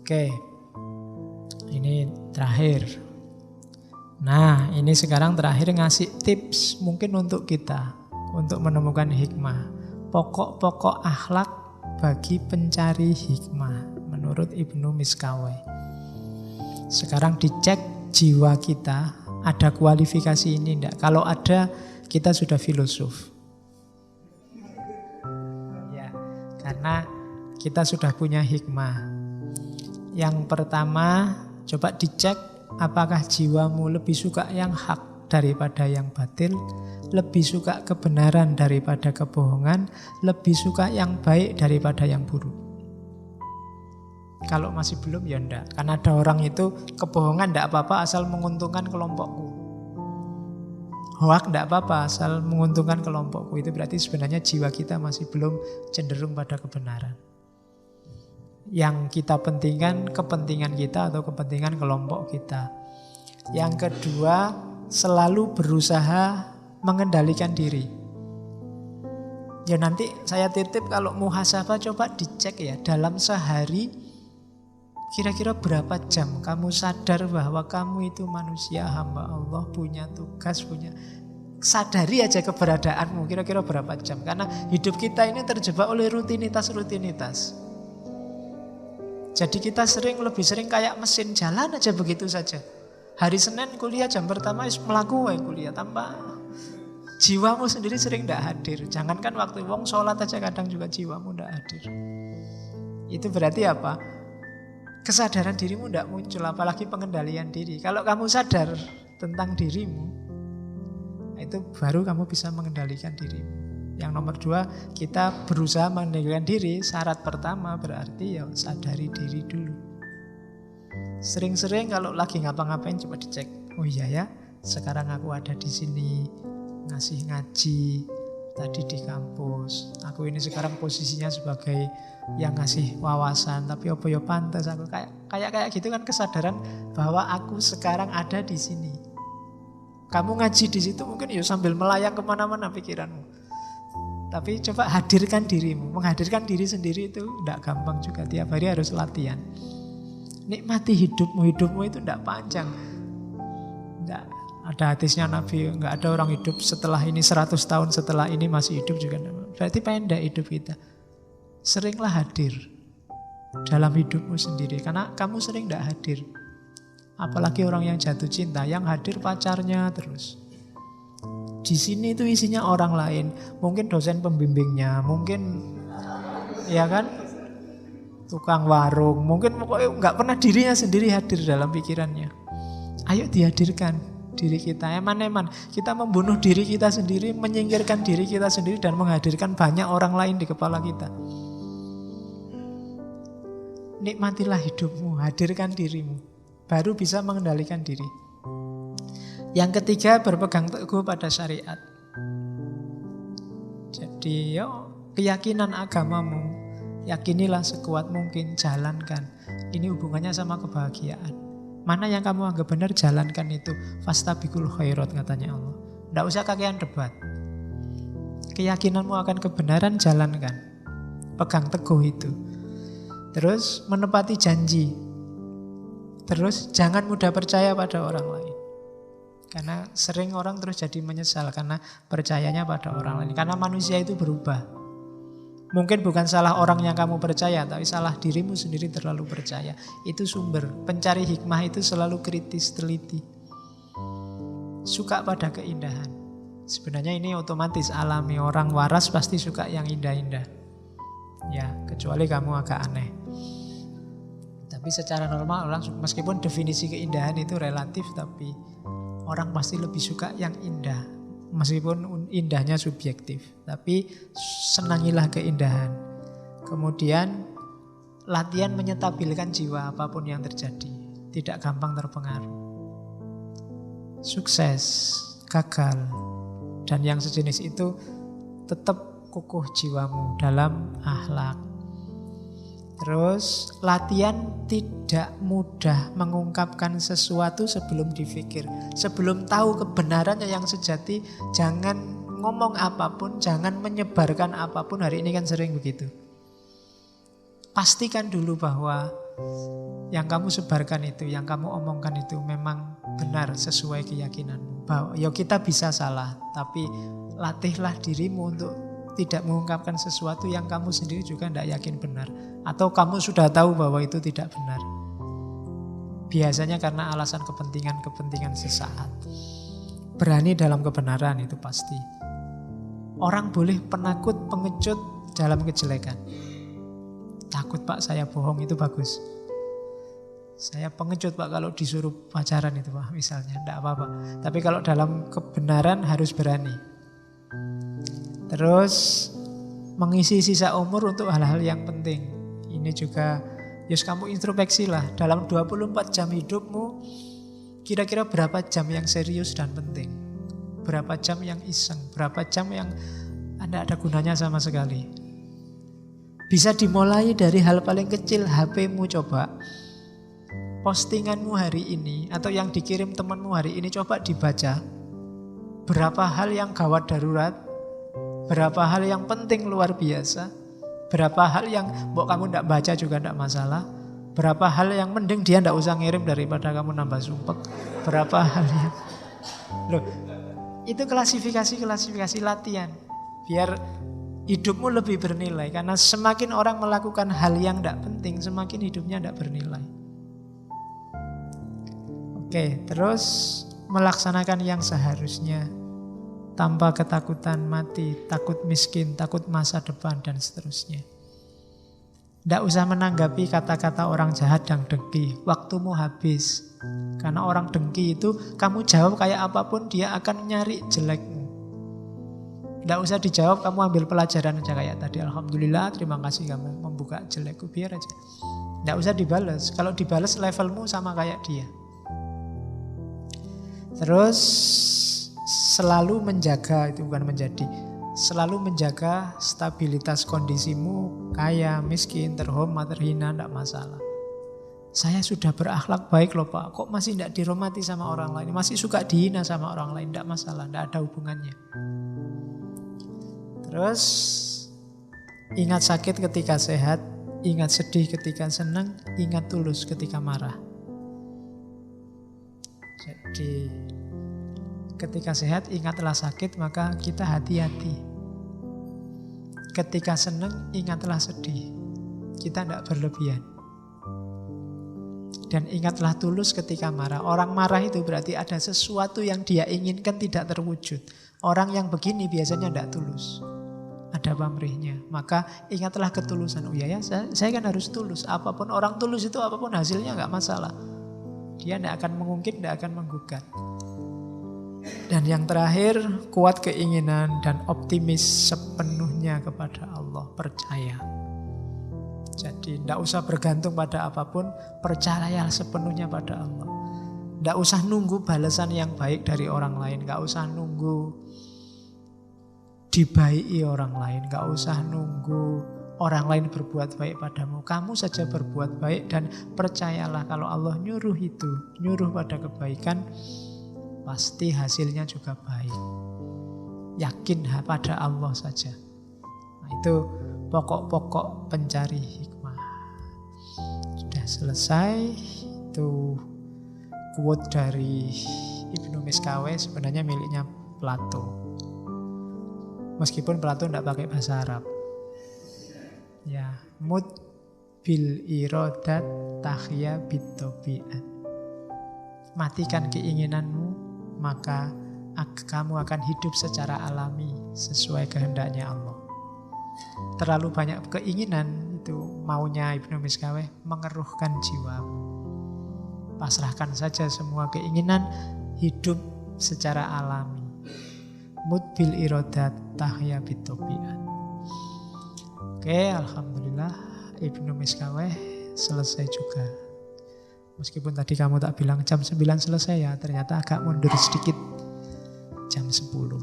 Oke, ini terakhir. Nah, ini sekarang terakhir ngasih tips mungkin untuk kita, untuk menemukan hikmah. Pokok-pokok akhlak bagi pencari hikmah, menurut Ibnu Miskawai. Sekarang dicek jiwa kita, ada kualifikasi ini enggak? Kalau ada, kita sudah filosof. Ya, karena kita sudah punya hikmah. Yang pertama, coba dicek apakah jiwamu lebih suka yang hak daripada yang batil, lebih suka kebenaran daripada kebohongan, lebih suka yang baik daripada yang buruk. Kalau masih belum ya enggak. Karena ada orang itu kebohongan enggak apa-apa asal menguntungkan kelompokku. Hoak enggak apa-apa asal menguntungkan kelompokku. Itu berarti sebenarnya jiwa kita masih belum cenderung pada kebenaran. Yang kita pentingkan kepentingan kita atau kepentingan kelompok kita. Yang kedua, selalu berusaha mengendalikan diri. Ya nanti saya titip kalau muhasabah coba dicek ya, dalam sehari kira-kira berapa jam kamu sadar bahwa kamu itu manusia hamba Allah, punya tugas, sadari aja keberadaanmu, kira-kira berapa jam. Karena hidup kita ini terjebak oleh rutinitas. Jadi kita lebih sering kayak mesin jalan aja begitu saja. Hari Senin kuliah jam pertama melakukan kuliah tanpa jiwamu sendiri sering tidak hadir. Jangankan waktu wong sholat aja kadang juga jiwamu tidak hadir. Itu berarti apa? Kesadaran dirimu tidak muncul, apalagi pengendalian diri. Kalau kamu sadar tentang dirimu, itu baru kamu bisa mengendalikan dirimu. Yang nomor dua, kita berusaha mengendalikan diri. Syarat pertama berarti ya sadari diri dulu. Sering-sering kalau lagi ngapa-ngapain coba dicek. Oh iya ya, sekarang aku ada di sini ngasih ngaji, tadi di kampus. Aku ini sekarang posisinya sebagai yang ngasih wawasan, tapi apa ya pantas aku kayak gitu kan, kesadaran bahwa aku sekarang ada di sini. Kamu ngaji di situ mungkin ya sambil melayang kemana-mana pikiranmu. Tapi coba hadirkan dirimu. Menghadirkan diri sendiri itu tidak gampang juga. Tiap hari harus latihan. Nikmati hidupmu. Hidupmu itu tidak panjang. Tidak ada hadisnya Nabi. Tidak ada orang hidup setelah ini 100 tahun setelah ini masih hidup juga. Berarti pendek hidup kita. Seringlah hadir dalam hidupmu sendiri. Karena kamu sering tidak hadir. Apalagi orang yang jatuh cinta. Yang hadir pacarnya terus. Di sini itu isinya orang lain, mungkin dosen pembimbingnya, mungkin ya kan tukang warung, mungkin pokoknya nggak pernah dirinya sendiri hadir dalam pikirannya. Ayo dihadirkan diri kita, eman-eman kita membunuh diri kita sendiri, menyingkirkan diri kita sendiri dan menghadirkan banyak orang lain di kepala kita. Nikmatilah hidupmu, hadirkan dirimu, baru bisa mengendalikan diri. Yang ketiga, berpegang teguh pada syariat. Jadi keyakinan agamamu, yakinilah sekuat mungkin, jalankan. Ini hubungannya sama kebahagiaan. Mana yang kamu anggap benar, jalankan itu. Fastabiqul khairat katanya Allah. Tidak usah kakean debat. Keyakinanmu akan kebenaran, jalankan. Pegang teguh itu. Terus menepati janji. Terus jangan mudah percaya pada orang lain. Karena sering orang terus jadi menyesal karena percayanya pada orang lain. Karena manusia itu berubah. Mungkin bukan salah orang yang kamu percaya, tapi salah dirimu sendiri terlalu percaya. Itu sumber. Pencari hikmah itu selalu kritis, teliti. Suka pada keindahan. Sebenarnya ini otomatis alami. Orang waras pasti suka yang indah-indah. Ya, kecuali kamu agak aneh. Tapi secara normal orang, meskipun definisi keindahan itu relatif, tapi orang pasti lebih suka yang indah. Meskipun indahnya subjektif. Tapi senangilah keindahan. Kemudian latihan menyetabilkan jiwa apapun yang terjadi. Tidak gampang terpengaruh. Sukses, gagal, dan yang sejenis itu tetap kukuh jiwamu dalam akhlak. Terus latihan tidak mudah mengungkapkan sesuatu sebelum dipikir. Sebelum tahu kebenarannya yang sejati, jangan ngomong apapun, jangan menyebarkan apapun. Hari ini kan sering begitu. Pastikan dulu bahwa Yang kamu sebarkan itu, yang kamu omongkan itu memang benar sesuai keyakinanmu. Bahwa ya kita bisa salah, tapi latihlah dirimu untuk tidak mengungkapkan sesuatu yang kamu sendiri juga tidak yakin benar. Atau kamu sudah tahu bahwa itu tidak benar. Biasanya karena alasan kepentingan sesaat. Berani dalam kebenaran itu pasti. Orang boleh penakut, pengecut dalam kejelekan. Takut Pak saya bohong itu bagus. Saya pengecut Pak kalau disuruh pacaran itu Pak misalnya, tidak apa-apa. Tapi kalau dalam kebenaran harus berani. Terus mengisi sisa umur untuk hal-hal yang penting. Ini juga, yus kamu introspeksi lah. Dalam 24 jam hidupmu, kira-kira berapa jam yang serius dan penting? Berapa jam yang iseng? Berapa jam yang tidak ada gunanya sama sekali? Bisa dimulai dari hal paling kecil, HP-mu coba. Postinganmu hari ini atau yang dikirim temanmu hari ini coba dibaca. Berapa hal yang gawat darurat, berapa hal yang penting luar biasa, berapa hal yang kamu tidak baca juga tidak masalah, berapa hal yang mending dia tidak usah ngirim daripada kamu nambah sumpek, berapa hal yang loh, itu klasifikasi latihan biar hidupmu lebih bernilai. Karena semakin orang melakukan hal yang tidak penting, semakin hidupnya tidak bernilai. Oke, terus melaksanakan yang seharusnya tanpa ketakutan mati, takut miskin, takut masa depan, dan seterusnya. Tidak usah menanggapi kata-kata orang jahat dan dengki. Waktumu habis. Karena orang dengki itu kamu jawab kayak apapun dia akan nyari jelekmu. Tidak usah dijawab, kamu ambil pelajaran aja kayak tadi. Alhamdulillah, terima kasih kamu membuka jelekku, biar aja. Tidak usah dibalas. Kalau dibalas levelmu sama kayak dia. Terus selalu menjaga, itu bukan menjadi, selalu menjaga stabilitas kondisimu, kaya, miskin, terhormat, terhina, tidak masalah. Saya sudah berakhlak baik loh Pak, kok masih tidak dihormati sama orang lain, masih suka dihina sama orang lain, tidak masalah, tidak ada hubungannya. Terus ingat sakit ketika sehat, ingat sedih ketika senang, ingat tulus ketika marah. Jadi ketika sehat ingatlah sakit, maka kita hati-hati. Ketika senang ingatlah sedih, kita tidak berlebihan. Dan ingatlah tulus ketika marah. Orang marah itu berarti ada sesuatu yang dia inginkan tidak terwujud. Orang yang begini biasanya tidak tulus, ada pamrihnya. Maka ingatlah ketulusan. Oh ya, saya kan harus tulus. Apapun orang tulus itu, apapun hasilnya nggak masalah. Dia tidak akan mengungkit, tidak akan menggugat. Dan yang terakhir, kuat keinginan dan optimis sepenuhnya kepada Allah. Percaya. Jadi tidak usah bergantung pada apapun, percayalah sepenuhnya pada Allah. Tidak usah nunggu balasan yang baik dari orang lain. Tidak usah nunggu dibaiki orang lain. Tidak usah nunggu orang lain berbuat baik padamu. Kamu saja berbuat baik dan percayalah kalau Allah nyuruh itu, nyuruh pada kebaikan, pasti hasilnya juga baik. Yakin pada Allah saja. Nah, itu pokok-pokok pencari hikmah. Sudah selesai. Itu quote dari Ibnu Miskaweh, sebenarnya miliknya Plato. Meskipun Plato tidak pakai bahasa Arab. Ya, mut bil irodat tahya bitobiat. Matikan keinginanmu, maka kamu akan hidup secara alami sesuai kehendaknya Allah. Terlalu banyak keinginan, itu maunya Ibnu Miskaweh, mengeruhkan jiwamu. Pasrahkan saja semua keinginan, hidup secara alami. Mut bil irodat tahya bitobiat. Oke, alhamdulillah Ibnu Miskaweh selesai juga. Meskipun tadi kamu tak bilang jam 9 selesai ya, ternyata agak mundur sedikit. Jam 10.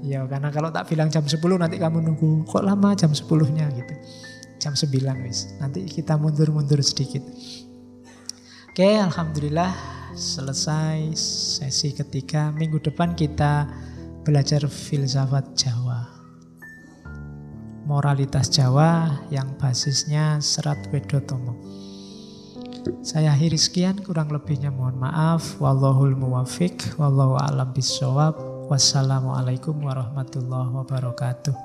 Ya, karena kalau tak bilang jam 10 nanti kamu nunggu kok lama jam 10-nya gitu. Jam 9 wis. Nanti kita mundur-mundur sedikit. Oke, alhamdulillah selesai sesi ketiga. Minggu depan kita belajar filsafat Jawa. moralitas Jawa yang basisnya Serat Wedotomo. Saya akhiri sekian, kurang lebihnya mohon maaf. Wallahul muwafiq, wallahu a'lam bishawab. Wassalamualaikum warahmatullahi wabarakatuh.